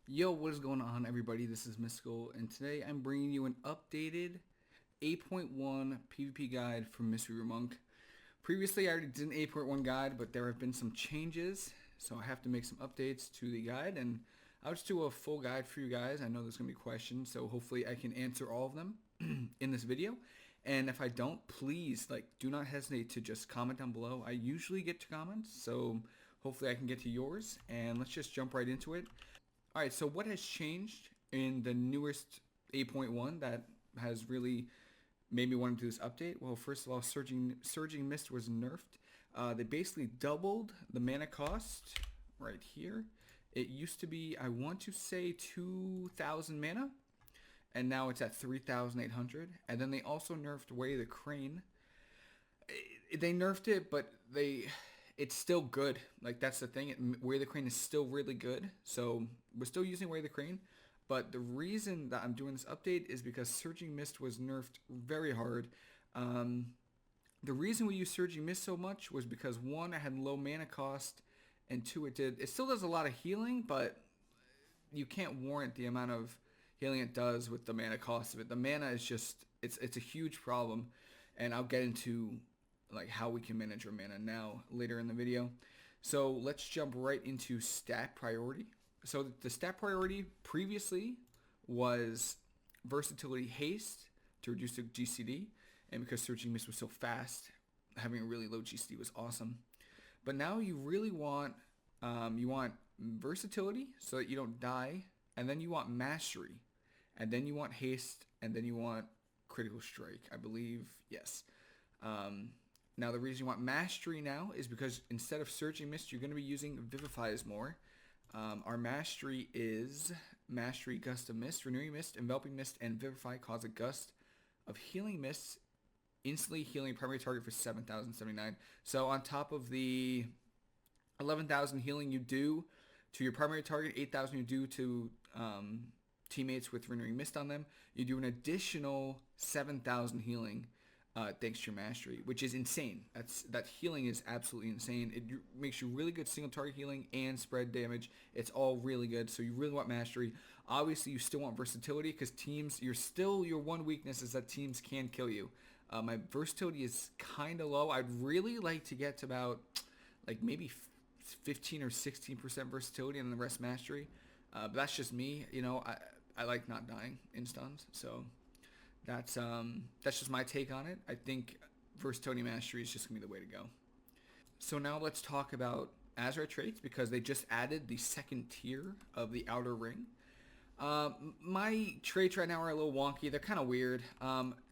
Yo, what is going on, everybody? This is Mysticall, and today I'm bringing you an updated 8.1 PvP guide from Mistweaver Monk. Previously, I already did an 8.1 guide, but there have been some changes, so I have to make some updates to the guide, and I'll just do a full guide for you guys. I know there's going to be questions, so hopefully I can answer all of them in this video. And if I don't, please, do not hesitate to just comment down below. I usually get to comments, so hopefully I can get to yours, and let's just jump right into it. Alright, so what has changed in the newest 8.1 that has really made me want to do this update? Well, first of all, Surging Mist was nerfed. They basically doubled the mana cost right here. It used to be, I want to say, 2,000 mana, and now it's at 3,800. And then they also nerfed Way of the Crane. They nerfed it, but it's still good. That's the thing. Way of the Crane is still really good. So we're still using Way of the Crane. But the reason that I'm doing this update is because Surging Mist was nerfed very hard. The reason we use Surging Mist so much was because, one, it had low mana cost, and two, it still does a lot of healing, but you can't warrant the amount of healing it does with the mana cost of it. The mana is just, it's a huge problem, and I'll get into how we can manage our mana now later in the video. So let's jump right into stat priority. So the stat priority previously was versatility haste to reduce the GCD, and because Surging Mist was so fast, having a really low GCD was awesome. But now you really want versatility so that you don't die, and then you want mastery, and then you want haste, and then you want critical strike, I believe. Yes. Now the reason you want mastery now is because instead of Surging Mist, you're going to be using Vivifies more. Our mastery is Mastery, Gust of Mist, Renewing Mist, Enveloping Mist, and Vivify cause a gust of healing mists, instantly healing primary target for 7,079. So on top of the 11,000 healing you do to your primary target, 8,000 you do to teammates with Renewing Mist on them, you do an additional 7,000 healing thanks to your mastery, which is insane. That healing is absolutely insane. It makes you really good single target healing and spread damage. It's all really good. So you really want mastery. Obviously, you still want versatility because teams, your one weakness is that teams can kill you. My versatility is kind of low. I'd really like to get to about maybe 15 or 16% versatility and the rest mastery. But that's just me. I like not dying in stuns, so that's just my take on it. I think versatility mastery is just going to be the way to go. So now let's talk about Azure traits because they just added the second tier of the Outer Ring. My traits right now are a little wonky. They're kind of weird.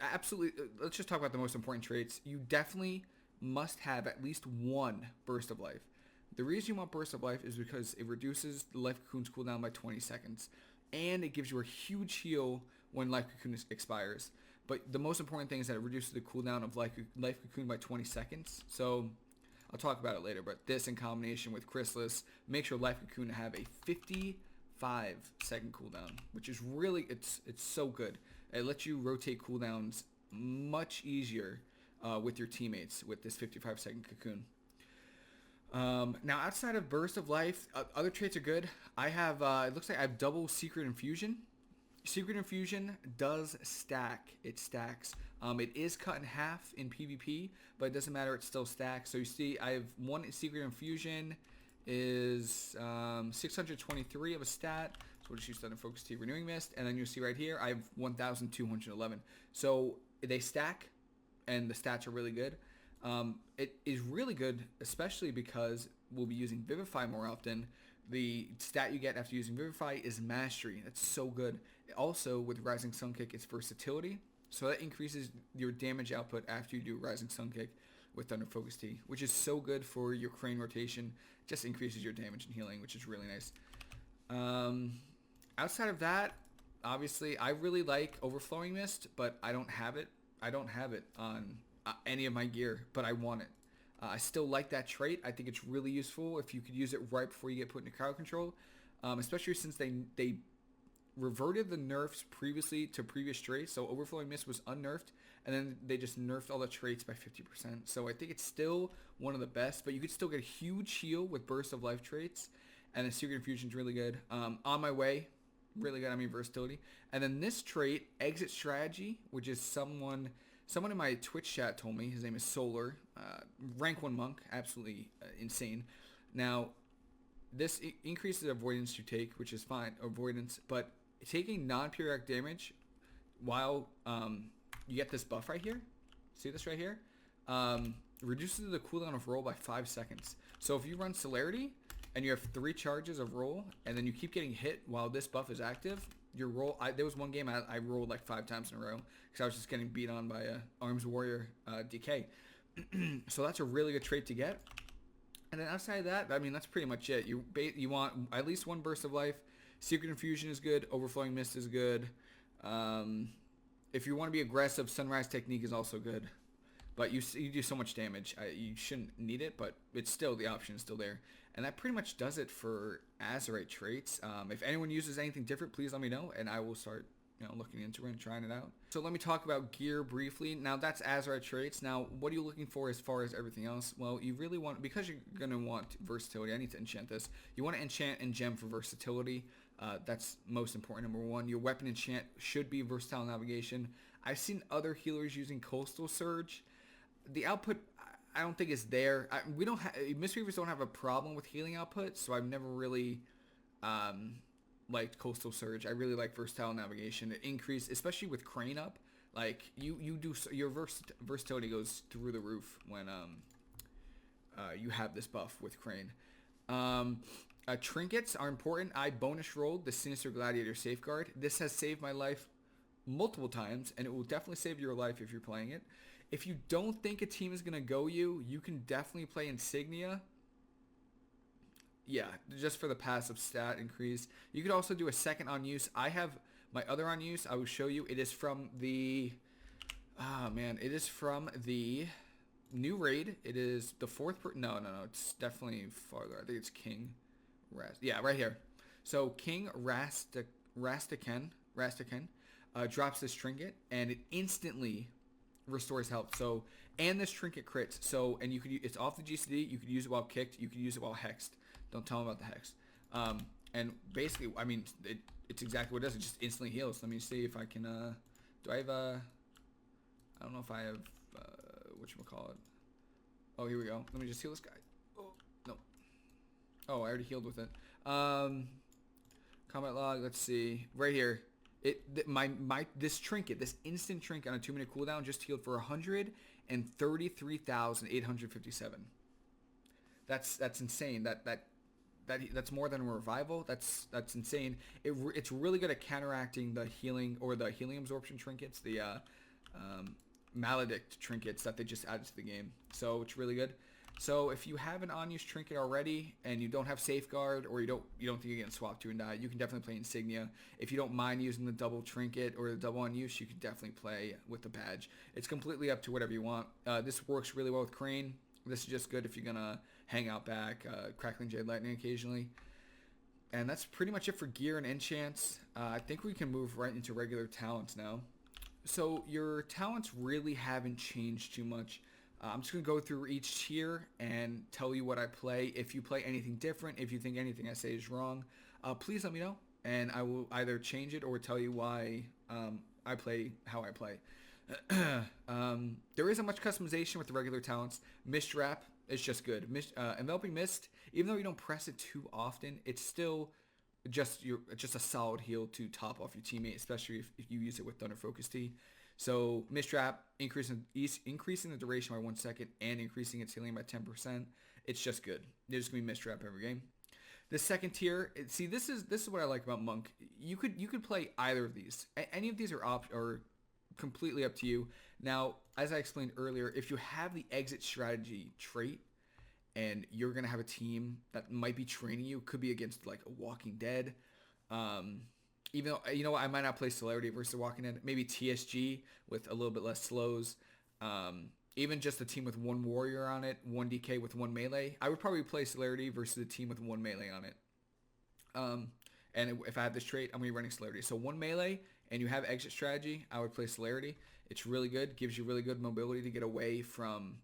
Absolutely, let's just talk about the most important traits. You definitely must have at least one Burst of Life. The reason you want Burst of Life is because it reduces the Life Cocoon's cooldown by 20 seconds. And it gives you a huge heal when Life Cocoon expires. But the most important thing is that it reduces the cooldown of Life Cocoon by 20 seconds. So I'll talk about it later, but this in combination with Chrysalis makes your Life Cocoon have a 55-second cooldown, which is really, it's so good. It lets you rotate cooldowns much easier with your teammates with this 55-second cocoon. Now outside of Burst of Life, other traits are good. I have, it looks like I have double Secret Infusion. Secret Infusion does stack. It stacks. It is cut in half in PvP, but it doesn't matter. It still stacks. So you see, I have one Secret Infusion is 623 of a stat. So we'll just use that in Focus T Renewing Mist. And then you'll see right here, I have 1,211. So they stack, and the stats are really good. It is really good, especially because we'll be using Vivify more often. The stat you get after using Vivify is Mastery. That's so good. Also, with Rising Sun Kick, it's versatility. So that increases your damage output after you do Rising Sun Kick with Thunder Focus T, which is so good for your Crane rotation. Just increases your damage and healing, which is really nice. Outside of that, obviously, I really like Overflowing Mist, but I don't have it. I don't have it on any of my gear, but I want it. I still like that trait. I think it's really useful if you could use it right before you get put into crowd control, especially since they reverted the nerfs previously to previous traits. So Overflowing Mist was unnerfed, and then they just nerfed all the traits by 50%. So I think it's still one of the best, but you could still get a huge heal with Burst of Life traits. And then Secret Infusion's really good. On My Way, really good. I mean, versatility. And then this trait, Exit Strategy, which is someone in my Twitch chat told me. His name is Solar. Rank 1 monk. Absolutely insane. Now, this increases avoidance you take, which is fine. Avoidance. But taking non-periodic damage while you get this buff right here. See this right here? Reduces the cooldown of roll by 5 seconds. So if you run Celerity and you have 3 charges of roll, and then you keep getting hit while this buff is active, your roll... there was one game I rolled like 5 times in a row because I was just getting beat on by a Arms Warrior DK. So that's a really good trait to get. And then outside of that, I mean, that's pretty much it. You want at least 1 burst of life. Secret Infusion is good. Overflowing Mist is good. If you want to be aggressive, Sunrise Technique is also good. But you do so much damage. You shouldn't need it, but it's still, the option is still there. And that pretty much does it for Azerite traits. If anyone uses anything different, please let me know, and I will start looking into it and trying it out. So let me talk about gear briefly. Now that's Azerite traits. Now what are you looking for as far as everything else? Well, you really want, because you're going to want versatility, I need to enchant this. You want to enchant and gem for versatility. That's most important, number 1. Your weapon enchant should be versatile navigation. I've seen other healers using Coastal Surge. The output, I don't think is there. Mistweavers don't have a problem with healing output, so I've never really liked Coastal Surge. I really like versatile navigation. It increased, especially with Crane up. Like your versatility goes through the roof when you have this buff with Crane. Trinkets are important. I bonus rolled the Sinister Gladiator Safeguard. This has saved my life multiple times, and it will definitely save your life if you're playing it. If you don't think a team is going to go you can definitely play Insignia. Yeah, just for the passive stat increase. You could also do a second on use. I have my other on use. I will show you. It is from the... it is from the new raid. It is the 4th... No. It's definitely farther. I think it's King... yeah, right here. So King Rastaken drops this trinket, and it instantly restores health. So, and this trinket crits. So, and it's off the GCD. You could use it while kicked. You could use it while hexed. Don't tell them about the hex. And basically, I mean, it's exactly what it does. It just instantly heals. Let me see if I can. Do I have a? I don't know if I have. Whatchamacallit. Oh, here we go. Let me just heal this guy. Oh no. Oh, I already healed with it. Combat log. Let's see. Right here. This trinket, this instant trinket on a 2-minute cooldown just healed for 133,857. That's insane. That's more than a revival. That's insane. It's really good at counteracting the healing or the healing absorption trinkets, the maledict trinkets that they just added to the game. So it's really good. So if you have an on-use trinket already and you don't have safeguard, or you don't think you're getting swapped to and die, you can definitely play Insignia. If you don't mind using the double trinket or the double on-use, you can definitely play with the badge. It's completely up to whatever you want. This works really well with Crane. This is just good if you're gonna hang out back, Crackling Jade Lightning occasionally. And that's pretty much it for gear and enchants. I think we can move right into regular talents now. So your talents really haven't changed too much. I'm just going to go through each tier and tell you what I play. If you play anything different, if you think anything I say is wrong, please let me know. And I will either change it or tell you why I play how I play. There isn't much customization with the regular talents. Mist Wrap is just good. Enveloping Mist, even though you don't press it too often, it's still just a solid heal to top off your teammate, especially if you use it with Thunder Focus Tea. So Mist Wrap, increasing the duration by 1 second and increasing its healing by 10%. It's just good. There's gonna be Mist Wrap every game. The second tier, see, this is what I like about Monk. You could play either of these. Any of these are completely up to you. Now, as I explained earlier, if you have the exit strategy trait and you're gonna have a team that might be training you, could be against like a Walking Dead. Even though, you know what, I might not play Celerity versus Walking Dead. Maybe TSG with a little bit less slows. Even just a team with 1 warrior on it, 1 DK with 1 melee. I would probably play Celerity versus a team with 1 melee on it. And if I have this trait, I'm going to be running Celerity. So 1 melee and you have exit strategy, I would play Celerity. It's really good, gives you really good mobility to get away from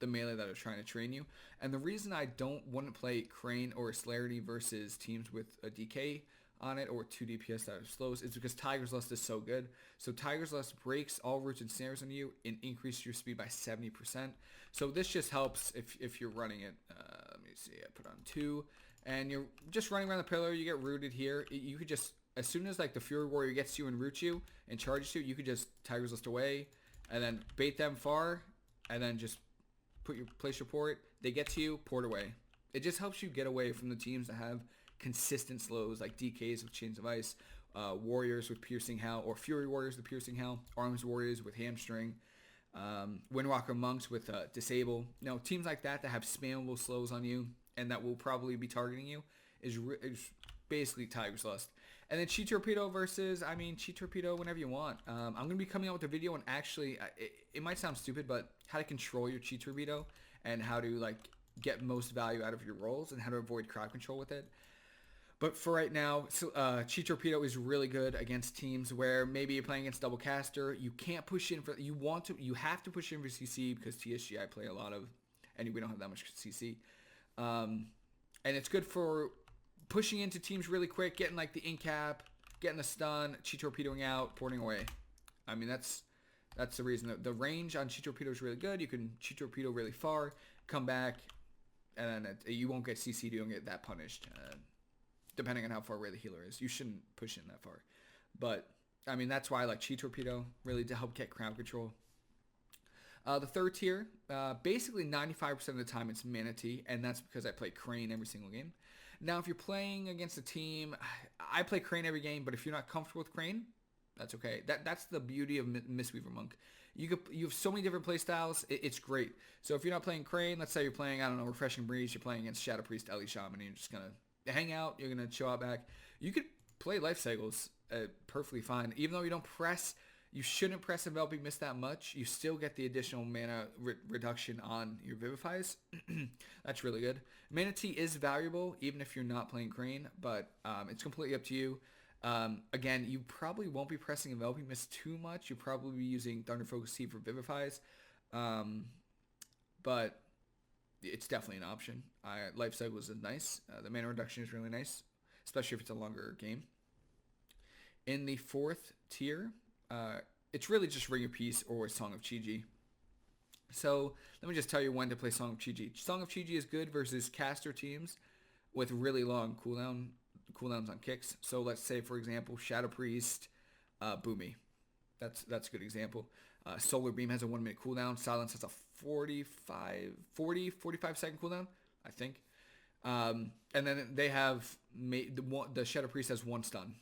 the melee that are trying to train you. And the reason I wouldn't play Crane or Celerity versus teams with a DK on it or 2 DPS that are slows is because Tiger's Lust is so good. So Tiger's Lust breaks all roots and snares on you and increases your speed by 70%. So this just helps if you're running it. Let me see, I put on 2 and you're just running around the pillar, you get rooted here. You could just, as soon as like the Fury Warrior gets you and roots you and charges you, you could just Tiger's Lust away and then bait them far and then just place your port. They get to you, port away. It just helps you get away from the teams that have consistent slows like DKs with Chains of Ice, Warriors with Piercing Hell, or Fury Warriors with Piercing Hell, Arms Warriors with Hamstring, Windwalker Monks with Disable. You know, teams like that have spammable slows on you and that will probably be targeting you is basically Tiger's Lust. And then Chi Torpedo versus, I mean, Chi Torpedo whenever you want. I'm going to be coming out with a video and actually, it might sound stupid, but how to control your Chi Torpedo and how to like get most value out of your rolls and how to avoid crowd control with it. But for right now, Chi Torpedo is really good against teams where maybe you're playing against double caster. You can't push in for, you have to push in for CC because TSG I play a lot of, and we don't have that much CC. And it's good for pushing into teams really quick, getting like the incap, getting the stun, Chi Torpedoing out, porting away. I mean, that's the reason. The range on Chi Torpedo is really good. You can Chi Torpedo really far, come back, and then you won't get CC'd, you don't get that punished. Depending on how far away the healer is. You shouldn't push in that far. But, I mean, that's why I like Chi Torpedo, really to help get crowd control. The third tier, basically 95% of the time it's Manatee, and that's because I play Crane every single game. Now, if you're playing against a team, I play Crane every game, but if you're not comfortable with Crane, that's okay. That's the beauty of Mistweaver Monk. You have so many different play styles. It's great. So if you're not playing Crane, let's say you're playing, I don't know, Refreshing Breeze, you're playing against Shadow Priest, Ellie Shaman, and you're just going to hang out, you're going to chill out back. You could play Life Cycles perfectly fine. Even though you don't press, you shouldn't press Enveloping Mist that much. You still get the additional mana reduction on your Vivifies. That's really good. Manatee is valuable even if you're not playing Crane, but it's completely up to you. Again, you probably won't be pressing Enveloping Mist too much. You'll probably be using Thunder Focus Tea for Vivifies. But it's definitely an option. Life Cycles is nice. The mana reduction is really nice, especially if it's a longer game. In the fourth tier, it's really just Ring of Peace or Song of Chi-Ji. So let me just tell you when to play Song of Chi-Ji. Song of Chi-Ji is good versus caster teams with really long cooldowns on kicks. So let's say, for example, Shadow Priest, Boomy. That's a good example. Solar Beam has a 1 minute cooldown. Silence has a 45 second cooldown, I think. And then they have the Shadow Priest has 1 stun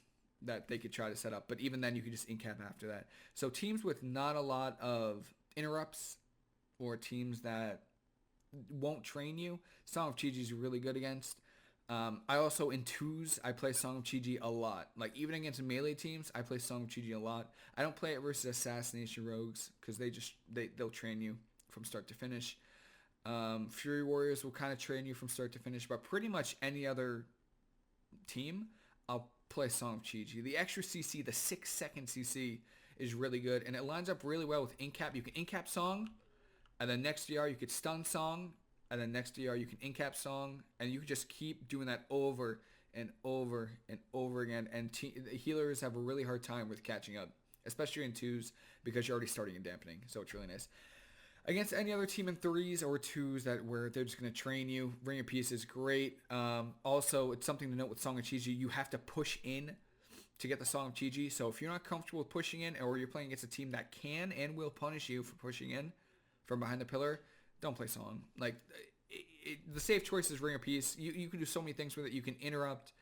that they could try to set up, but even then you could just incap after that. So teams with not a lot of interrupts or teams that won't train you, Song of Chi-Ji is really good against. I also, in 2s, I play Song of Chi-Ji a lot. Like, even against melee teams, I play Song of Chi-Ji a lot. I don't play it versus Assassination Rogues, because they'll train you from start to finish. Fury Warriors will kind of train you from start to finish, but pretty much any other team, I'll play Song of Chi-Ji. The extra CC, the 6-second CC, is really good, and it lines up really well with Incap. You can Incap Song, and then next DR you could Stun Song, and then next DR you can Incap Song, and you can just keep doing that over and over and over again, and the healers have a really hard time with catching up, especially in 2s, because you're already starting in dampening, so it's really nice. Against any other team in 3s or 2s where they're just going to train you, Ring of Peace is great. Also, it's something to note with Song of Chi-Ji, you have to push in to get the Song of Chi-Ji, so if you're not comfortable with pushing in, or you're playing against a team that can and will punish you for pushing in from behind the pillar, don't play Song. Like, the safe choice is Ring of Peace. You can do so many things with it. You can interrupt.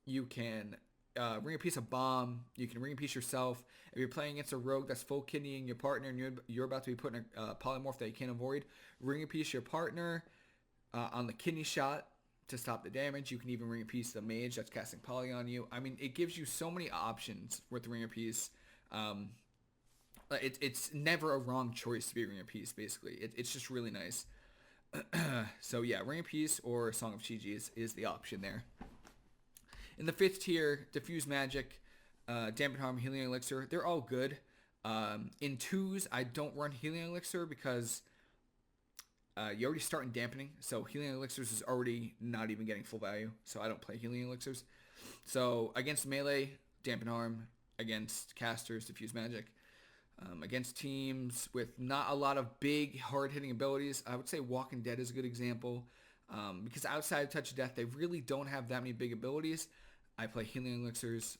You can Ring of Peace a bomb. You can Ring of Peace yourself. If you're playing against a rogue that's full kidneying your partner and you're about to be putting a polymorph that you can't avoid, Ring of Peace your partner on the kidney shot to stop the damage. You can even Ring of Peace the mage that's casting poly on you. I mean, it gives you so many options with Ring of Peace. It's never a wrong choice to be Ring of Peace, basically. It's just really nice. So yeah, Ring of Peace or Song of Chi-Ji is the option there. In the 5th tier, Defuse Magic, Dampen Harm, Healing Elixir, they're all good. In 2s, I don't run Healing Elixir because you already start in Dampening. So Healing Elixirs is already not even getting full value. So I don't play Healing Elixirs. So against melee, Dampen Harm. Against casters, Diffuse Magic. Against teams with not a lot of big, hard-hitting abilities, I would say Walking Dead is a good example. Because outside of Touch of Death, they really don't have that many big abilities. I play Healing Elixirs,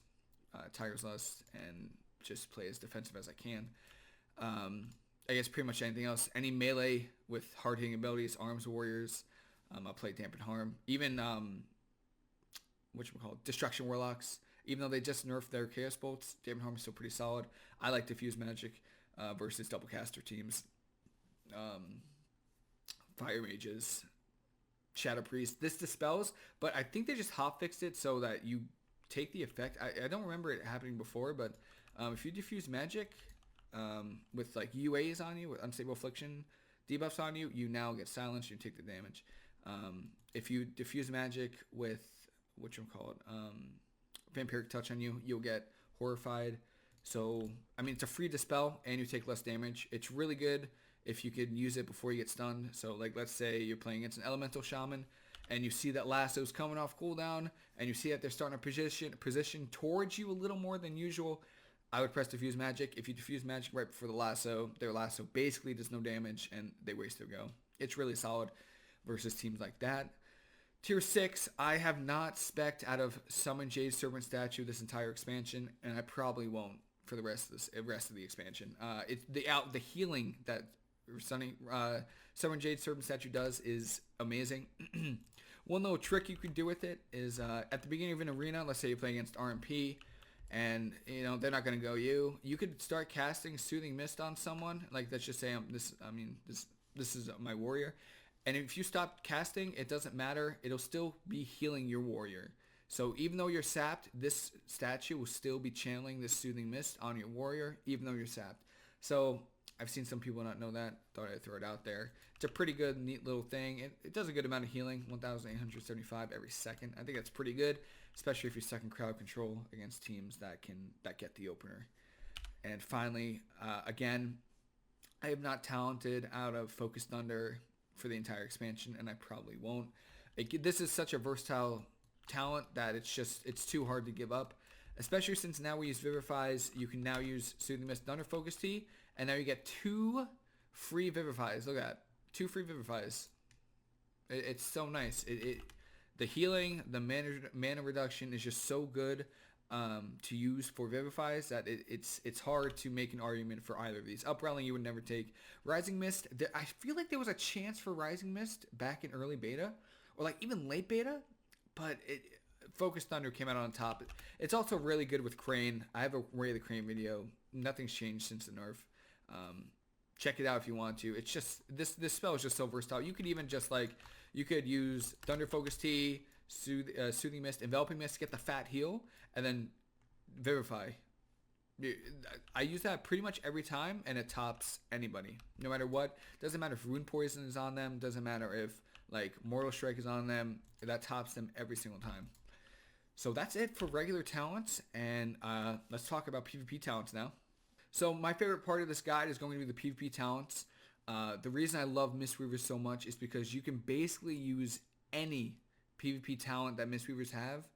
Tiger's Lust, and just play as defensive as I can. I guess pretty much anything else. Any melee with hard-hitting abilities, Arms Warriors, I'll play Dampen Harm. Even, Destruction Warlocks. Even though they just nerfed their Chaos Bolts, Dampen Harm is still pretty solid. I like Diffuse Magic versus double caster teams. Fire Mages, Shadow Priest. This dispels, but I think they just hotfixed it so that you take the effect. I don't remember it happening before, but if you Diffuse Magic with like UAs on you, with Unstable Affliction debuffs on you, you now get silenced. You take the damage. If you Diffuse Magic with Vampiric Touch on you, you'll get Horrified. So, I mean, it's a free dispel, and you take less damage. It's really good if you can use it before you get stunned. So, like, let's say you're playing against an Elemental Shaman, and you see that lasso's coming off cooldown, and you see that they're starting to position towards you a little more than usual. I would press Diffuse Magic. If you Diffuse Magic right before the lasso, their lasso basically does no damage, and they waste their go. It's really solid versus teams like that. Tier 6, I have not spec'd out of Summon Jade Serpent Statue this entire expansion, and I probably won't for the rest of the expansion. It's the healing that Summon Jade Serpent Statue does is amazing. One little trick you can do with it is at the beginning of an arena, let's say you play against RMP, and they're not going to go you. You could start casting Soothing Mist on someone. Like, let's just say this is my warrior. And if you stop casting, it doesn't matter. It'll still be healing your warrior. So even though you're sapped, this statue will still be channeling this Soothing Mist on your warrior, even though you're sapped. So I've seen some people not know that. Thought I'd throw it out there. It's a pretty good, neat little thing. It does a good amount of healing, 1,875 every second. I think that's pretty good, especially if you're stuck in crowd control against teams that get the opener. And finally, again, I have not talented out of Focus Thunder for the entire expansion, and I probably won't. This is such a versatile talent that it's too hard to give up, especially since now we use Vivifies. You can now use Soothing Mist, Thunder Focus Tea, and now you get 2 free Vivifies. Look at that, 2 free Vivifies. It's so nice. The healing, the mana reduction is just so good to use for Vivifies that it's hard to make an argument for either of these. Uprelling you would never take. Rising Mist, I feel like there was a chance for Rising Mist back in early beta, or like even late beta, but Focus Thunder came out on top. It's also really good with Crane. I have a Ray of the Crane video. Nothing's changed since the nerf. Check it out if you want to. It's just this spell is just so versatile. You could even just you could use Thunder Focus Tea, Soothing Mist, Enveloping Mist to get the fat heal, and then Vivify. I use that pretty much every time, and it tops anybody, no matter what. Doesn't matter if Rune Poison is on them. Doesn't matter if Mortal Strike is on them. That tops them every single time. So that's it for regular talents, and let's talk about PvP talents now. So my favorite part of this guide is going to be the PvP talents. The reason I love Mistweaver so much is because you can basically use any PvP talent that Mistweavers have,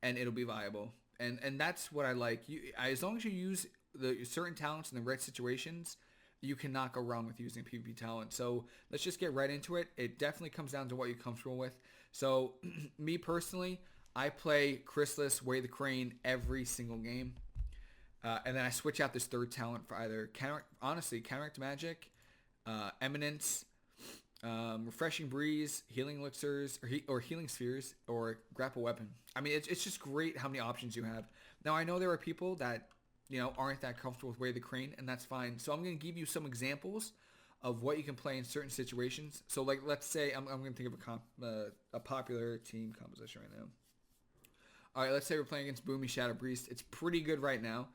and it'll be viable. And that's what I like. As long as you use the certain talents in the right situations, you cannot go wrong with using PvP talent. So let's just get right into it. It definitely comes down to what you're comfortable with. So me personally, I play Chrysalis, Way of the Crane every single game. And then I switch out this third talent for either Counteract Magic, Eminence, Refreshing Breeze, Healing Elixirs, or Healing Spheres, or Grapple Weapon. I mean, it's just great how many options you have. Now, I know there are people that, aren't that comfortable with Way of the Crane, and that's fine. So I'm going to give you some examples of what you can play in certain situations. So, let's say, I'm going to think of a popular team composition right now. All right, let's say we're playing against Boomy Shadow Priest. It's pretty good right now.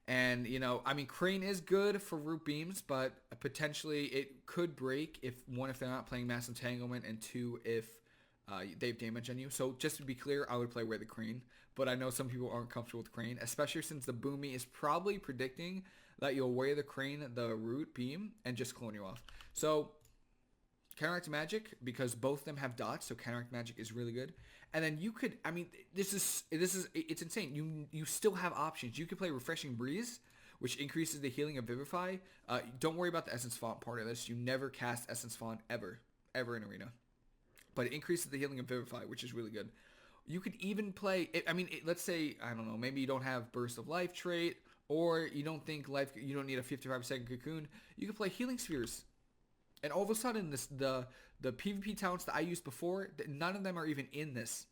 And, Crane is good for root beams, but potentially it could break if they're not playing Mass Entanglement, and 2, if they have damage on you. So just to be clear, I would play Way of the Crane, but I know some people aren't comfortable with Crane, especially since the Boomy is probably predicting that you'll wear the crane, the root beam, and just clone you off. So counteract magic, because both of them have dots, so counteract magic is really good. And then you could, I mean, it's insane. You still have options. You could play Refreshing Breeze, which increases the healing of Vivify. Don't worry about the Essence Font part of this. You never cast Essence Font ever in Arena. But it increases the healing of Vivify, which is really good. You could even play, let's say, I don't know, maybe you don't have Burst of Life trait, or you don't think you don't need a 55-second cocoon. You could play Healing Spheres. And all of a sudden, the PvP talents that I used before, none of them are even in this.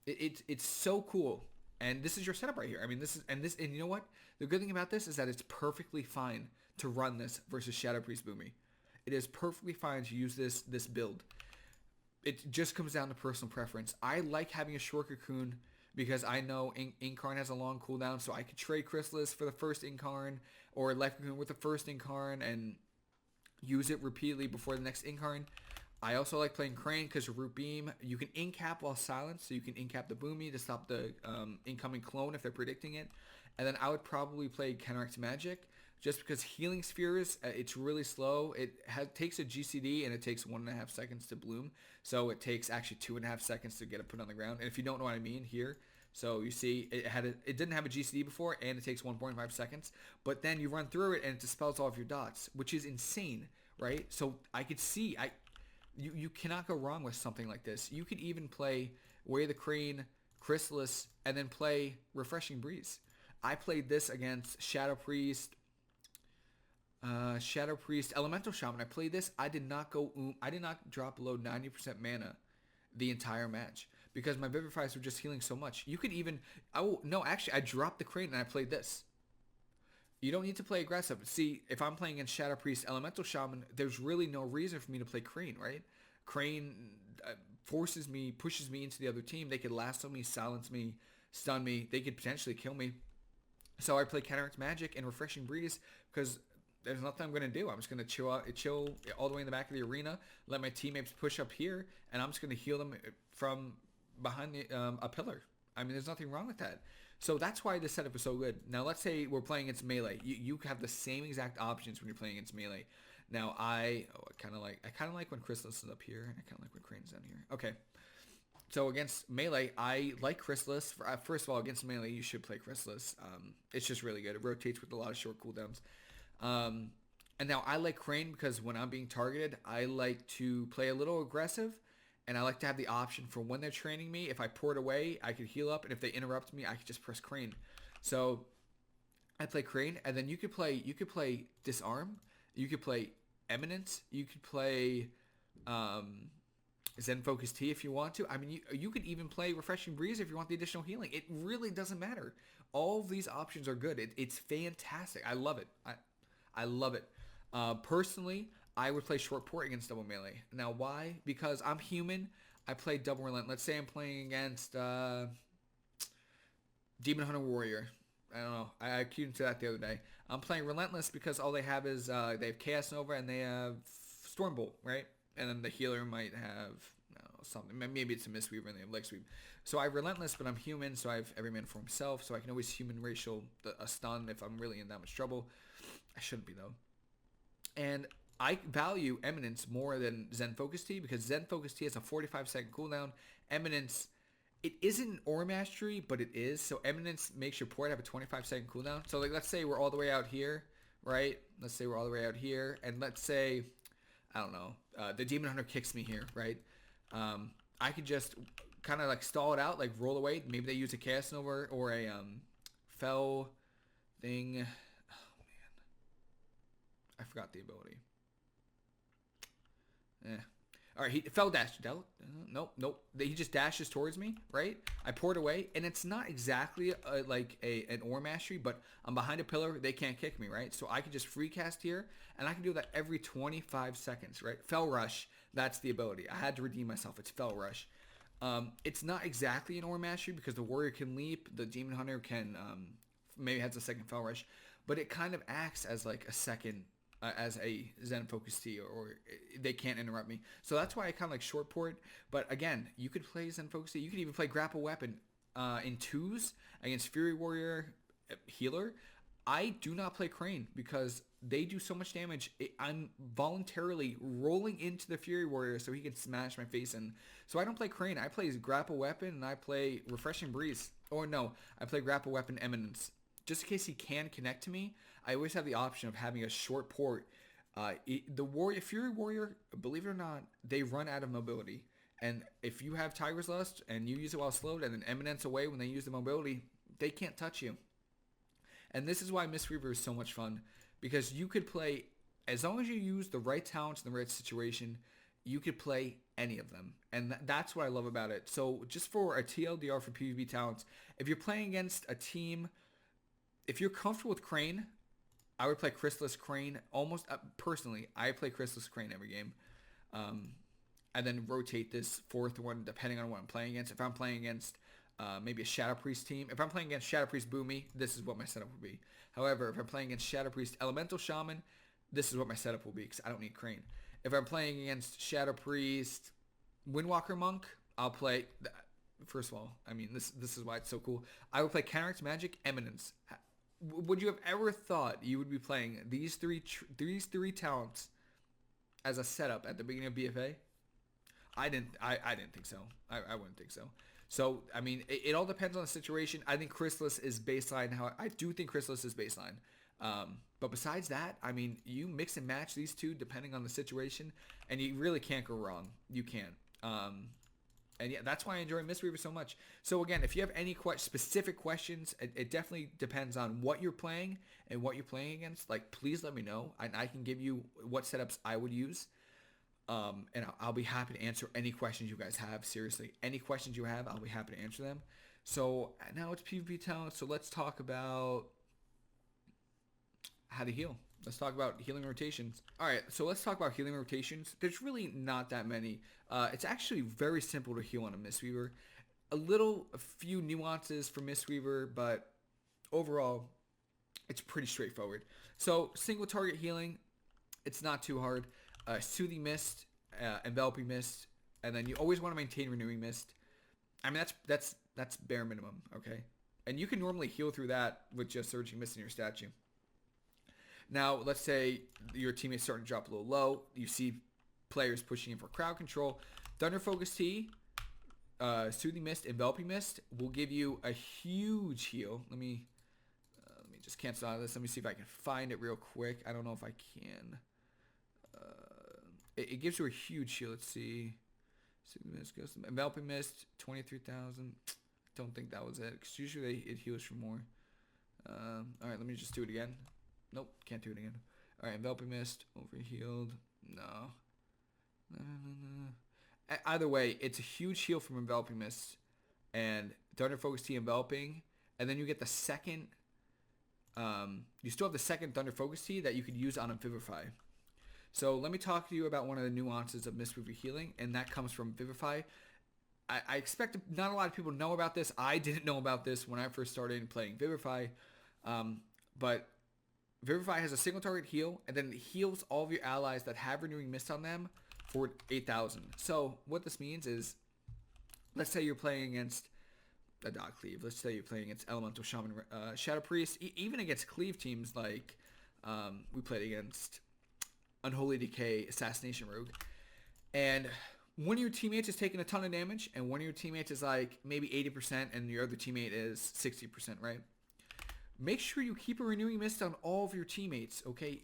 It's so cool. And this is your setup right here. I mean, and you know what? The good thing about this is that it's perfectly fine to run this versus Shadow Priest Boomy. It is perfectly fine to use this build. It just comes down to personal preference. I like having a short cocoon because I know Incarn has a long cooldown, so I could trade Chrysalis for the first Incarn, or Life Cocoon with the first Incarn, and use it repeatedly before the next Incarn. I also like playing Crane because of Root Beam. You can incap while silenced, so you can incap the Boomy to stop the incoming clone if they're predicting it. And then I would probably play Counteract Magic, just because Healing Spheres, it's really slow. It takes a GCD and it takes 1.5 seconds to bloom. So it takes actually 2.5 seconds to get it put on the ground. And if you don't know what I mean here, so you see it didn't have a GCD before, and it takes 1.5 seconds. But then you run through it and it dispels all of your dots, which is insane, right? So I could see, you cannot go wrong with something like this. You could even play Way of the Crane, Chrysalis, and then play Refreshing Breeze. I played this against Shadow Priest, Elemental Shaman. I played this. I did not drop below 90% mana the entire match because my Vivifies were just healing so much. You could even, I dropped the Crane and I played this. You don't need to play aggressive. See, if I'm playing against Shadow Priest, Elemental Shaman, there's really no reason for me to play Crane, right? Crane pushes me into the other team. They could lasso me, silence me, stun me. They could potentially kill me. So I play Counteract Magic and Refreshing Breeze because there's nothing I'm going to do. I'm just going to chill all the way in the back of the arena, let my teammates push up here, and I'm just going to heal them from behind a pillar. I mean, there's nothing wrong with that. So that's why this setup is so good. Now, let's say we're playing against melee. You have the same exact options when you're playing against melee. Now, I kind of like when Chrysalis is up here, and I kind of like when Crane's down here. Okay. So against melee, I like Chrysalis. First of all, against melee, you should play Chrysalis. It's just really good. It rotates with a lot of short cooldowns. And now I like Crane because when I'm being targeted, I like to play a little aggressive, and I like to have the option for when they're training me. If I pour it away, I could heal up, and if they interrupt me, I could just press Crane. So I play Crane, and then you could play Disarm, you could play Eminence, you could play Zen Focus T if you want to. I mean, you could even play Refreshing Breeze if you want the additional healing. It really doesn't matter. All of these options are good. It's fantastic. I love it. I love it. Personally, I would play Short Port against double melee. Now, why? Because I'm human. I play double relent. Let's say I'm playing against Demon Hunter Warrior. I don't know. I queued into that the other day. I'm playing Relentless because all they have is they have Chaos Nova and they have Stormbolt, right? And then the healer might have something. Maybe it's a Mistweaver and they have Leg Sweep. So I have Relentless, but I'm human, so I have every man for himself. So I can always human racial a stun if I'm really in that much trouble. I shouldn't be though. And I value Eminence more than Zen Focus T because Zen Focus T has a 45-second cooldown. Eminence, it isn't an Aura Mastery, but it is. So Eminence makes your port have a 25-second cooldown. So like, let's say we're all the way out here, right? Let's say we're all the way out here, and let's say, I don't know, the Demon Hunter kicks me here, right? I could just kind of like stall it out, like roll away. Maybe they use a Chaos Nova or a Fell thing. Oh man, I forgot the ability. All right, he Fell dash. Nope. He just dashes towards me, right? I pour it away, and it's not exactly like an Aura Mastery, but I'm behind a pillar. They can't kick me, right? So I can just free cast here, and I can do that every 25 seconds, right? Fell Rush, that's the ability. I had to redeem myself. It's Fell Rush. It's not exactly an Aura Mastery because the Warrior can leap, the Demon Hunter can maybe has a second Fell Rush, but it kind of acts as like a second. As a Zen Focus T, or they can't interrupt me. So that's why I kind of like Short Port. But again, you could play Zen Focus T. You could even play Grapple Weapon in twos against Fury Warrior Healer. I do not play Crane because they do so much damage. I'm voluntarily rolling into the Fury Warrior so he can smash my face in. So I don't play Crane. I play Grapple Weapon and I play Refreshing Breeze. Or no, I play Grapple Weapon Eminence. Just in case he can connect to me, I always have the option of having a short port. The Fury Warrior, believe it or not, they run out of mobility. And if you have Tiger's Lust and you use it while slowed and then Eminence away when they use the mobility, they can't touch you. And this is why Mistweaver is so much fun. Because you could play, as long as you use the right talents in the right situation, you could play any of them. And that's what I love about it. So just for a TLDR for PvP talents, if you're playing against a team, if you're comfortable with Crane, I would play Chrysalis Crane. Almost, personally, I play Chrysalis Crane every game. And then rotate this fourth one depending on what I'm playing against. If I'm playing against maybe a Shadow Priest team. If I'm playing against Shadow Priest Boomy, this is what my setup will be. However, if I'm playing against Shadow Priest Elemental Shaman, this is what my setup will be because I don't need Crane. If I'm playing against Shadow Priest Windwalker Monk, I'll play... First of all, I mean, this is why it's so cool. I would play Counteract Magic Eminence. Would you have ever thought you would be playing these three talents as a setup at the beginning of BFA? I didn't think so. I wouldn't think so. So, I mean, it all depends on the situation. I think Chrysalis is baseline. I do think Chrysalis is baseline. But besides that, I mean, you mix and match these two depending on the situation, and you really can't go wrong. You can't. And yeah, that's why I enjoy Mistweaver so much. So again, if you have any specific questions, it definitely depends on what you're playing and what you're playing against. Like, please let me know. I can give you what setups I would use. And I'll be happy to answer any questions you guys have. Seriously, any questions you have, I'll be happy to answer them. So now it's PvP talent. So let's talk about how to heal. Let's talk about healing rotations. All right, so let's talk about healing rotations. There's really not that many. It's actually very simple to heal on a Mistweaver. A few nuances for Mistweaver, but overall, it's pretty straightforward. So single target healing, it's not too hard. Soothing Mist, Enveloping Mist, and then you always want to maintain Renewing Mist. I mean, that's bare minimum, okay? And you can normally heal through that with just Surging Mist in your statue. Now, let's say your teammate's starting to drop a little low. You see players pushing in for crowd control. Thunder Focus Tea, Soothing Mist, Enveloping Mist will give you a huge heal. Let me just cancel out of this. Let me see if I can find it real quick. I don't know if I can. It gives you a huge heal. Let's see. Soothing Mist goes to Enveloping Mist, 23,000. Don't think that was it, because usually it heals for more. All right, let me just do it again. Nope, can't do it again. All right, Enveloping Mist, overhealed. No. Either way, it's a huge heal from Enveloping Mist and Thunder Focus Tea Enveloping, and then you get the second. You still have the second Thunder Focus Tea that you could use on a Vivify. So let me talk to you about one of the nuances of Mistweaver healing, and that comes from Vivify. I expect not a lot of people know about this. I didn't know about this when I first started playing Vivify, but Vivify has a single target heal, and then it heals all of your allies that have Renewing Mist on them for 8,000. So what this means is, let's say you're playing against a Dog Cleave. Let's say you're playing against Elemental Shaman, Shadow Priest, even against Cleave teams like we played against Unholy Decay, Assassination Rogue. And one of your teammates is taking a ton of damage, and one of your teammates is like maybe 80%, and your other teammate is 60%, right? Make sure you keep a Renewing Mist on all of your teammates, okay?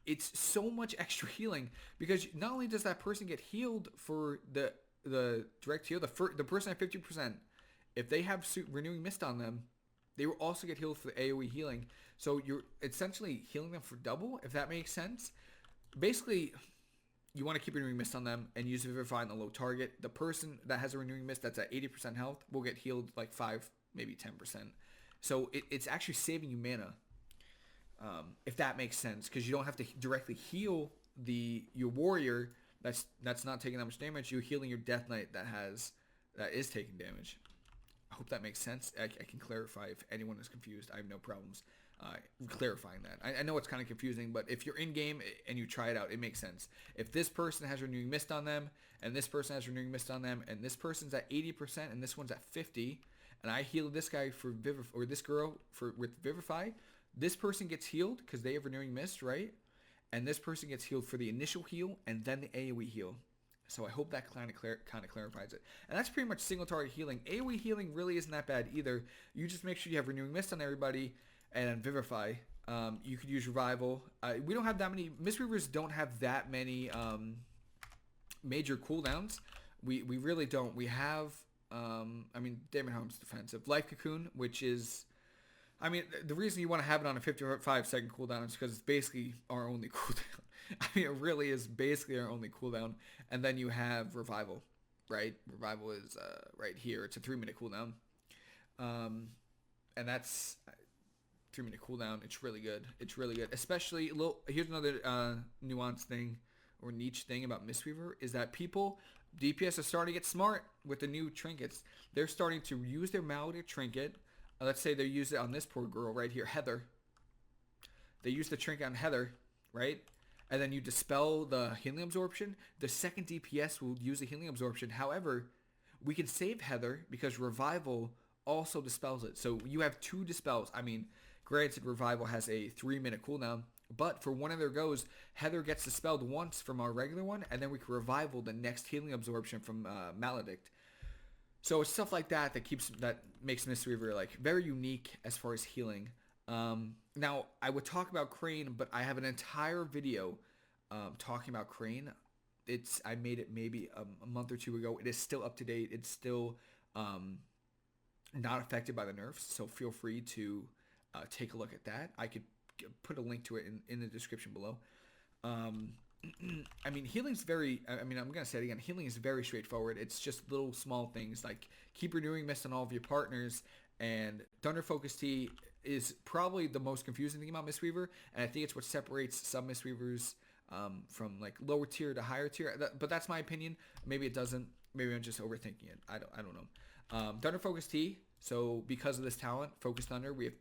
It's so much extra healing, because not only does that person get healed for the direct heal, the person at 50%, if they have Renewing Mist on them, they will also get healed for the AoE healing. So you're essentially healing them for double, if that makes sense. Basically, you want to keep a Renewing Mist on them and use Vivify on the low target. The person that has a Renewing Mist that's at 80% health will get healed like 5, maybe 10%. So it's actually saving you mana, if that makes sense, because you don't have to directly heal your warrior that's not taking that much damage. You're healing your Death Knight that is taking damage. I hope that makes sense. I can clarify if anyone is confused. I have no problems clarifying that. I know it's kind of confusing, but if you're in game and you try it out, it makes sense. If this person has Renewing Mist on them, and this person has Renewing Mist on them, and this person's at 80% and this one's at 50%, and I healed this guy for Vivify, or this girl with Vivify, This person gets healed because they have Renewing Mist, right? And this person gets healed for the initial heal and then the AoE heal. So I hope that kind of clarifies it. And that's pretty much single target healing. AoE healing really isn't that bad either. You just make sure you have Renewing Mist on everybody and then Vivify. You could use Revival. We don't have that many. Mistweavers don't have that many major cooldowns. We really don't. We have, I mean, Damon Harm's defensive. Life Cocoon, which is, I mean, the reason you want to have it on a 55-second cooldown is because it's basically our only cooldown. I mean, it really is basically our only cooldown. And then you have Revival, right? Revival is right here. It's a 3-minute cooldown. And that's 3-minute cooldown. It's really good. It's really good. Especially, here's another nuance thing or niche thing about Mistweaver is that DPS are starting to get smart with the new trinkets. They're starting to use their Maledict trinket. Let's say they use it on this poor girl right here, Heather. They use the trinket on Heather, right? And then you dispel the healing absorption. The second DPS will use the healing absorption. However, we can save Heather because Revival also dispels it. So you have 2 dispels. I mean, granted, Revival has a 3-minute cooldown. But for one of their goes, Heather gets dispelled once from our regular one. And then we can Revival the next healing absorption from Maledict. So it's stuff like that that makes Mistweaver like very unique as far as healing. Now, I would talk about Crane, but I have an entire video talking about Crane. I made it maybe a month or 2 ago. It is still up to date. It's still not affected by the nerfs, so feel free to take a look at that. I could put a link to it in the description below. I mean, healing's very, I mean, I'm going to say it again, healing is very straightforward. It's just little small things like keep Renewing Mist on all of your partners, and Thunder Focus Tea is probably the most confusing thing about Mistweaver, and I think it's what separates some Mistweavers from like lower tier to higher tier, but that's my opinion. Maybe it doesn't. Maybe I'm just overthinking it. I don't know. Thunder Focus Tea, so because of this talent, Focus Thunder, we have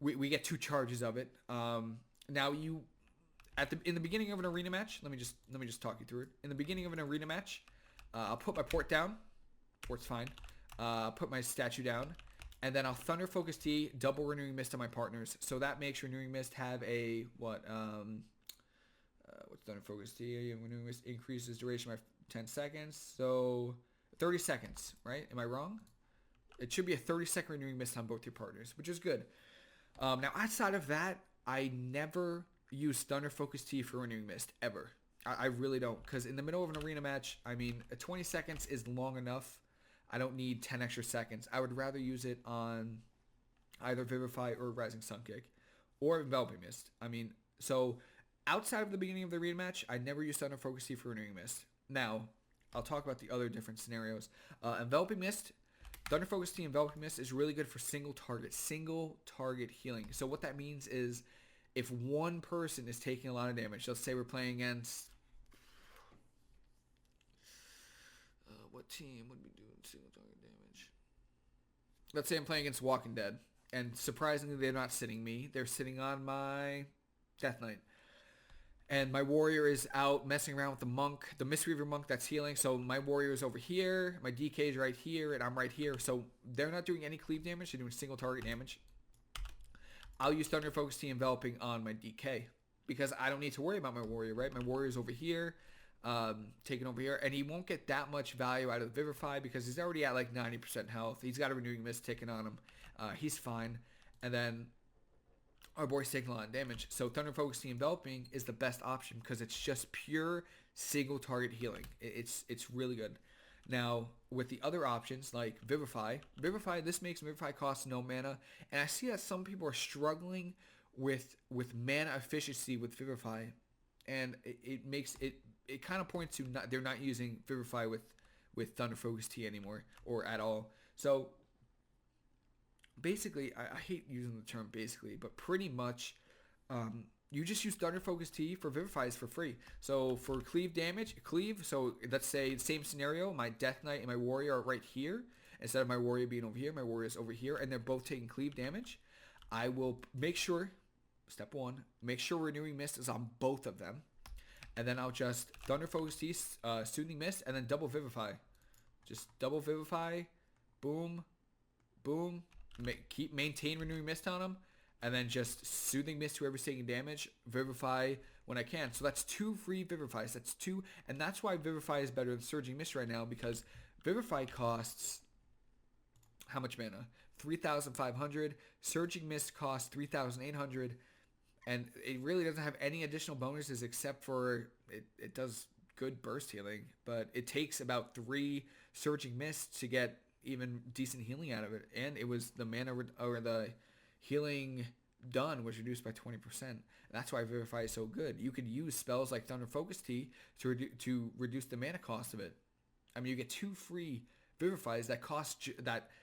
we get 2 charges of it. Now in the beginning of an arena match, let me just talk you through it. In the beginning of an arena match, I'll put my port down. Port's fine. Put my statue down, and then I'll Thunder Focus Tea, double Renewing Mist on my partners. So that makes Renewing Mist have a what's Thunder Focus Tea? Renewing Mist increases duration by 10 seconds, so 30 seconds, right? Am I wrong? It should be a 30-second Renewing Mist on both your partners, which is good. Now outside of that, I never use Thunder Focus Tea for Renewing Mist ever. I really don't, because in the middle of an arena match, I mean, 20 seconds is long enough. I don't need 10 extra seconds. I would rather use it on either Vivify or Rising Sun Kick or Enveloping Mist. I mean, so outside of the beginning of the arena match, I never use Thunder Focus Tea for Renewing Mist. Now, I'll talk about the other different scenarios. Enveloping Mist, Thunder Focus Tea Enveloping Mist is really good for single target healing. So what that means is if one person is taking a lot of damage, let's say we're playing against what team would be doing single target damage? Let's say I'm playing against Walking Dead, and surprisingly they're not sitting me. They're sitting on my Death Knight. And my warrior is out messing around with the monk, the Mistweaver monk that's healing. So my warrior is over here, my DK is right here, and I'm right here. So they're not doing any cleave damage. They're doing single target damage. I'll use Thunder Focus Tea Enveloping on my DK because I don't need to worry about my warrior, right? My warrior's over here, taking over here. And he won't get that much value out of the Vivify because he's already at like 90% health. He's got a Renewing Mist ticking on him. He's fine. And then our boy's taking a lot of damage. So Thunder Focus Tea Enveloping is the best option because it's just pure single target healing. It's really good. Now, with the other options like Vivify, this makes Vivify cost no mana. And I see that some people are struggling with mana efficiency with Vivify. And it makes it kind of points to they're not using Vivify with Thunder Focus Tea anymore or at all. So basically, I hate using the term basically, but pretty much you just use Thunder Focus Tea for Vivifies for free. So for cleave damage, so let's say same scenario, my Death Knight and my warrior are right here. Instead of my warrior being over here, my warrior is over here, and they're both taking cleave damage. I will make sure, step 1, make sure Renewing Mist is on both of them. And then I'll just Thunder Focus Tea, Soothing Mist, and then double Vivify. Just double Vivify, boom, boom. Maintain Renewing Mist on them, and then just Soothing Mist whoever's taking damage, Vivify when I can. So that's 2 free Vivifies. That's 2, and that's why Vivify is better than Surging Mist right now, because Vivify costs how much mana? 3,500. Surging Mist costs 3,800, and it really doesn't have any additional bonuses except for it does good burst healing, but it takes about 3 Surging Mists to get even decent healing out of it, and it was the mana or the healing done was reduced by 20%. And that's why Vivify is so good. You could use spells like Thunder Focus Tea to reduce the mana cost of it. I mean, you get 2 free Vivifies that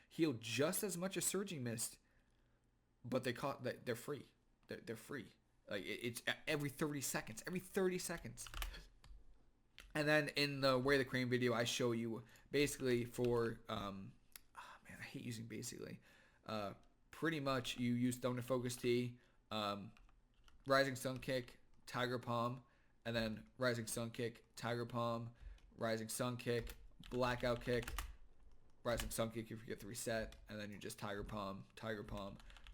heal just as much as Surging Mist, but they're free. They're free. Like it's every 30 seconds. Every 30 seconds. And then in the Way of the Crane video, I show you basically for man, I hate using basically. Pretty much you use Thunder Focus Tea, Rising Sun Kick, Tiger Palm, and then Rising Sun Kick, Tiger Palm, Rising Sun Kick, Blackout Kick, Rising Sun Kick if you get the reset, and then you just Tiger Palm,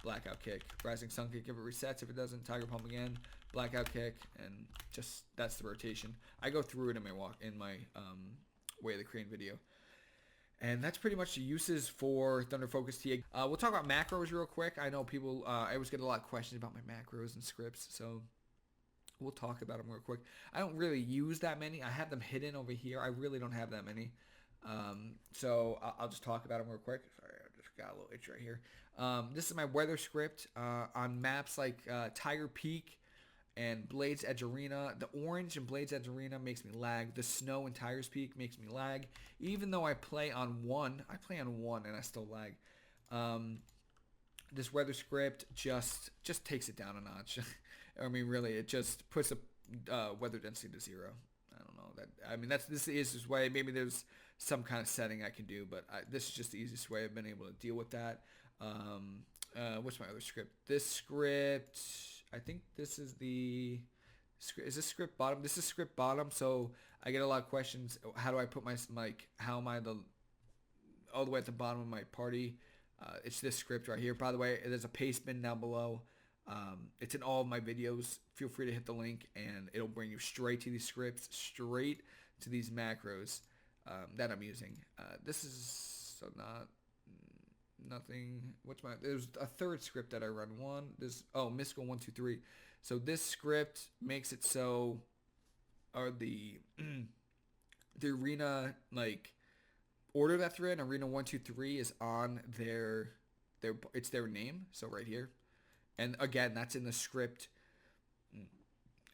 Blackout Kick, Rising Sun Kick if it resets. If it doesn't, Tiger Palm again, Blackout Kick, and just that's the rotation. I go through it in my Way of the Crane video. And that's pretty much the uses for Thunder Focus Tea. We'll talk about macros real quick. I know people, I always get a lot of questions about my macros and scripts, so we'll talk about them real quick. I don't really use that many. I have them hidden over here. I really don't have that many. So I'll just talk about them real quick. Sorry, I just got a little itch right here. This is my weather script on maps like Tiger Peak and Blades Edge Arena. The orange in Blades Edge Arena makes me lag. The snow in Tiger's Peak makes me lag. Even though I play on 1, and I still lag. This weather script just takes it down a notch. I mean, really, it just puts a weather density to 0. I don't know. I mean, this is the easiest way. Maybe there's some kind of setting I can do, but this is just the easiest way I've been able to deal with that. What's my other script? This script, I think this is is this script bottom? This is script bottom, so I get a lot of questions. How do I put how am I all the way at the bottom of my party? It's this script right here. By the way, there's a paste bin down below. It's in all of my videos. Feel free to hit the link, and it'll bring you straight to these scripts, straight to these macros that I'm using. This is nothing. There's a third script that I run. Mystical 1, 2, 3. So this script makes it so, the arena order that they're in, Arena 1, 2, 3 is on it's their name. So right here, and again that's in the script.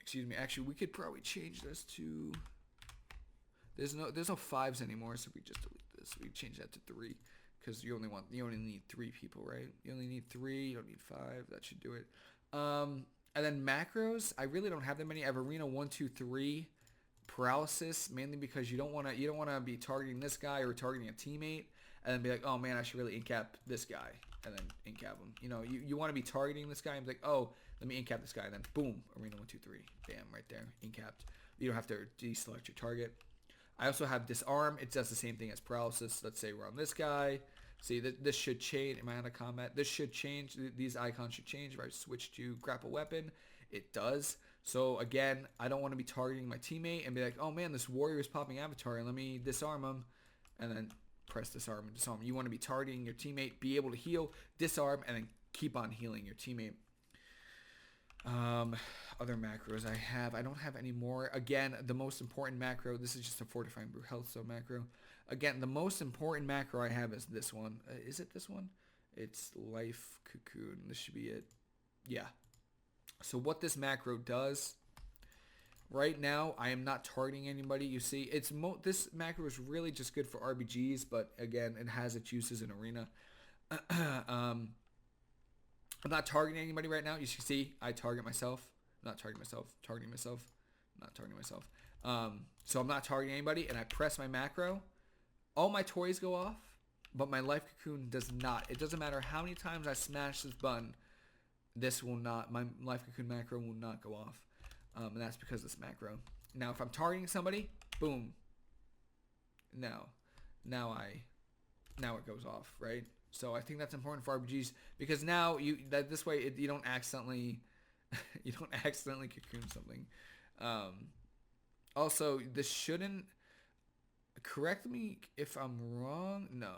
Excuse me. Actually, we could probably change this to. There's no 5s anymore, so we just delete this. We change that to 3. Because you only need 3 people, right? You only need 3. You don't need 5. That should do it. And then macros, I really don't have that many. I have Arena 1, 2, 3, Paralysis, mainly because you don't want to be targeting this guy or targeting a teammate, and then be like, oh man, I should really incap this guy, and then incap him. You want to be targeting this guy and be like, oh, let me incap this guy, and then boom, Arena 1, 2, 3, bam, right there, incapped. You don't have to deselect your target. I also have Disarm. It does the same thing as Paralysis. Let's say we're on this guy. See, this should change. Am I out of combat? This should change. These icons should change. If I switch to Grapple Weapon, it does. So, again, I don't want to be targeting my teammate and be like, oh, man, this warrior is popping Avatar. Let me disarm him. And then press Disarm and Disarm. You want to be targeting your teammate, be able to heal, disarm, and then keep on healing your teammate. Other macros I don't have any more. Again, the most important macro, this is just a Fortifying Brew Health Cell macro. Again, the most important macro I have is this one. Is it this one? It's Life Cocoon. This should be it. Yeah. So what this macro does, right now, I am not targeting anybody. You see, this macro is really just good for RBGs, but again, it has its uses in Arena. I'm not targeting anybody right now. You should see, I target myself. Not targeting myself. Targeting myself. Not targeting myself. So I'm not targeting anybody, and I press my macro. All my toys go off, but my Life Cocoon does not. It doesn't matter how many times I smash this button. My Life Cocoon macro will not go off. And that's because of this macro. Now, if I'm targeting somebody, boom. Now it goes off, right? So I think that's important for RPGs because now this way you don't accidentally cocoon something. Also, this shouldn't. Correct me if I'm wrong. No.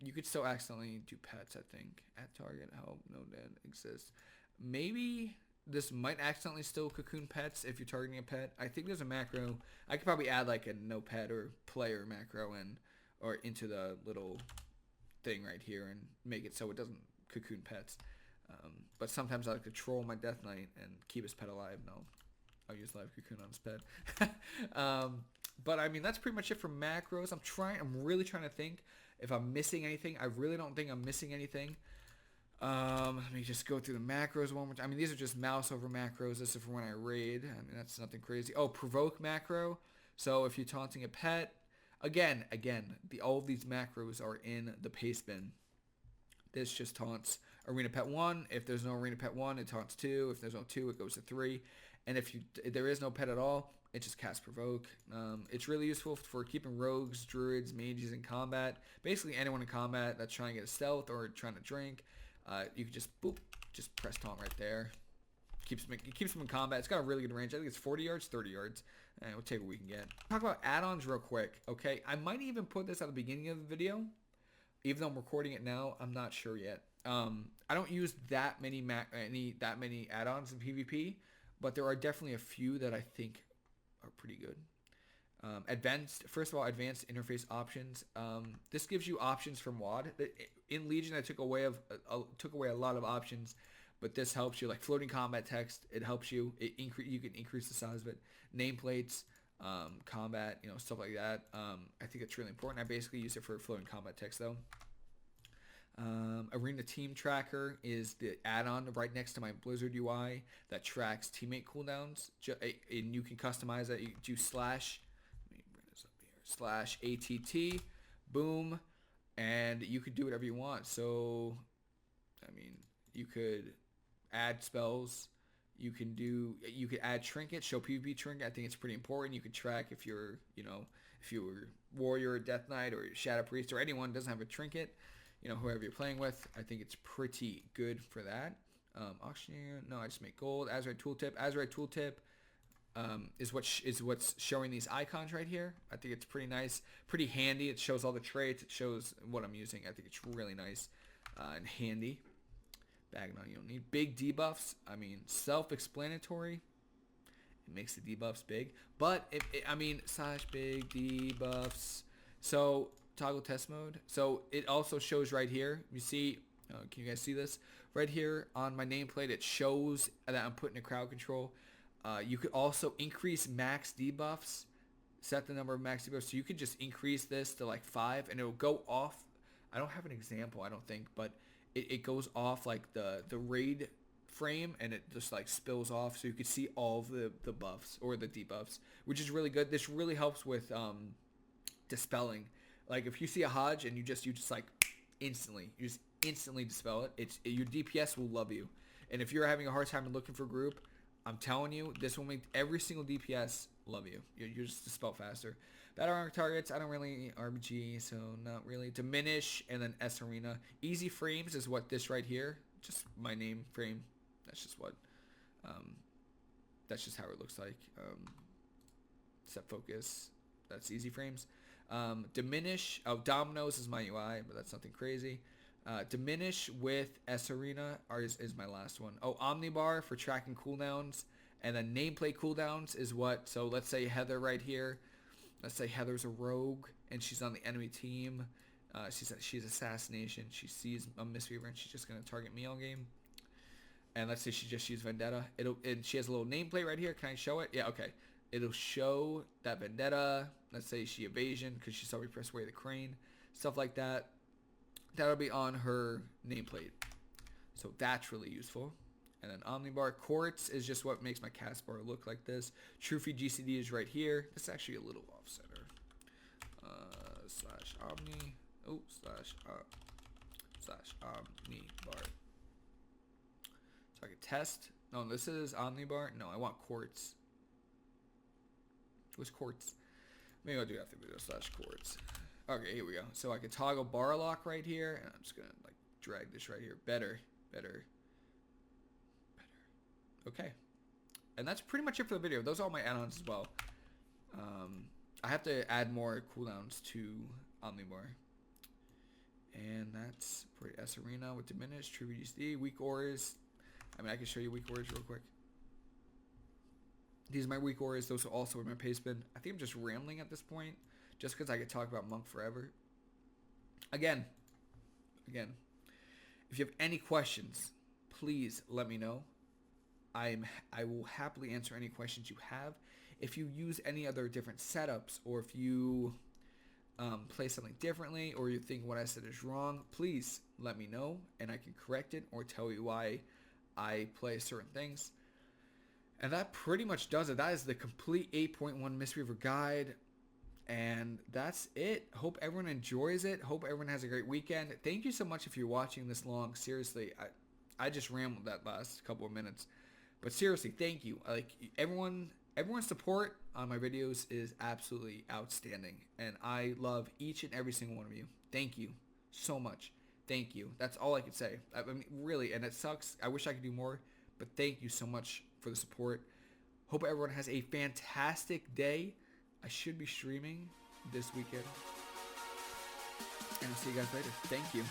You could still accidentally do pets, I think. At target, help, no dead exists. Maybe this might accidentally still cocoon pets if you're targeting a pet. I think there's a macro. I could probably add like a no pet or player macro or into the little thing right here and make it so it doesn't cocoon pets. But sometimes I like to troll my Death Knight and keep his pet alive. No, I'll use live cocoon on his pet. But I mean, that's pretty much it for macros. I'm really trying to think if I'm missing anything. I really don't think I'm missing anything. Let me just go through the macros one more time. I mean, these are just mouse over macros. This is for when I raid. I mean, that's nothing crazy. Oh, provoke macro. So if you're taunting a pet, again, all of these macros are in the paste bin. This just taunts Arena Pet 1. If there's no Arena Pet 1, it taunts 2. If there's no 2, it goes to 3. And if there is no pet at all, it just casts Provoke. It's really useful for keeping rogues, druids, mages in combat. Basically anyone in combat that's trying to get a stealth or trying to drink. You can just press taunt right there. It keeps them in combat. It's got a really good range. I think it's 40 yards, 30 yards. And we'll take what we can get. Talk about add-ons real quick. Okay, I might even put this at the beginning of the video. Even though I'm recording it now, I'm not sure yet. I don't use that many add-ons in PvP, but there are definitely a few that I think are pretty good. First of all, advanced interface options. This gives you options from WoD. In Legion, I took away a lot of options, but this helps you. Like floating combat text, it helps you. You can increase the size of it. Nameplates, combat, stuff like that. I think it's really important. I basically use it for floating combat text though. Arena Team Tracker is the add-on right next to my Blizzard UI that tracks teammate cooldowns, and you can customize that. You do /ATT, boom, and you could do whatever you want. So, I mean, you could add spells. You could add trinkets, show PvP trinket. I think it's pretty important. You could track if you're warrior, or Death Knight, or Shadow Priest, or anyone doesn't have a trinket. Whoever you're playing with, I think it's pretty good for that. Auctioneer, no, I just make gold. Azurite Tooltip is what's showing these icons right here. I think it's pretty nice, pretty handy. It shows all the traits. It shows what I'm using. I think it's really nice and handy. Bagnon, you don't need big debuffs. I mean, self-explanatory. It makes the debuffs big, but / big debuffs. So toggle test mode. So it also shows right here. You see, can you guys see this? Right here on my nameplate, it shows that I'm putting a crowd control. You could also increase max debuffs. Set the number of max debuffs. So you could just increase this to like 5 and it'll go off. I don't have an example, I don't think, but it goes off like the raid frame and it just like spills off. So you could see all of the buffs or the debuffs, which is really good. This really helps with dispelling. Like if you see a Hodge and you just like instantly dispel it. Your DPS will love you. And if you're having a hard time looking for group, I'm telling you, this will make every single DPS love you. You just dispel faster. Battle rank targets, I don't really RPG, so not really. Diminish and then S Arena. Easy frames is what this right here. Just my name frame. That's just what. That's just how it looks like. Set focus. That's easy frames. Diminish. Oh, Dominoes is my UI, but that's nothing crazy. Diminish with S Arena is my last one. Oh, Omnibar for tracking cooldowns, and then nameplate cooldowns is what. So let's say Heather right here. Let's say Heather's a rogue and she's on the enemy team. She's assassination. She sees a Mistweaver and she's just gonna target me all game. And let's say she just used Vendetta. And she has a little nameplate right here. Can I show it? Yeah, okay. It'll show that Vendetta. Let's say she evasion because she saw me press away the crane. Stuff like that. That'll be on her nameplate. So that's really useful. And then Omnibar. Quartz is just what makes my cast bar look like this. Trophy GCD is right here. This is actually a little off center. /Omni. Oh, /Omnibar. So I can test. No, this is Omnibar. No, I want Quartz. What's Quartz? Maybe I'll do after video /Quartz. Okay, here we go. So I can toggle bar lock right here, and I'm just gonna like drag this right here. Better. Okay, and that's pretty much it for the video. Those are all my add-ons as well. I have to add more cooldowns to Omnivore. And that's pretty S Arena with diminished, true VGC, Weakauras. I mean, I can show you Weakauras real quick. These are my Weakauras. Those are also in my paste bin. I think I'm just rambling at this point, just because I could talk about Monk forever. Again, if you have any questions, please let me know. I will happily answer any questions you have. If you use any other different setups, or if you play something differently, or you think what I said is wrong, please let me know, and I can correct it or tell you why I play certain things. And that pretty much does it. That is the complete 8.1 Mistweaver guide. And that's it. Hope everyone enjoys it. Hope everyone has a great weekend. Thank you so much if you're watching this long. Seriously, I just rambled that last couple of minutes. But seriously, thank you. Like everyone's support on my videos is absolutely outstanding. And I love each and every single one of you. Thank you so much. Thank you. That's all I could say. I mean, really, and it sucks. I wish I could do more. But thank you so much for the support. Hope everyone has a fantastic day. I should be streaming this weekend. And I'll see you guys later. Thank you.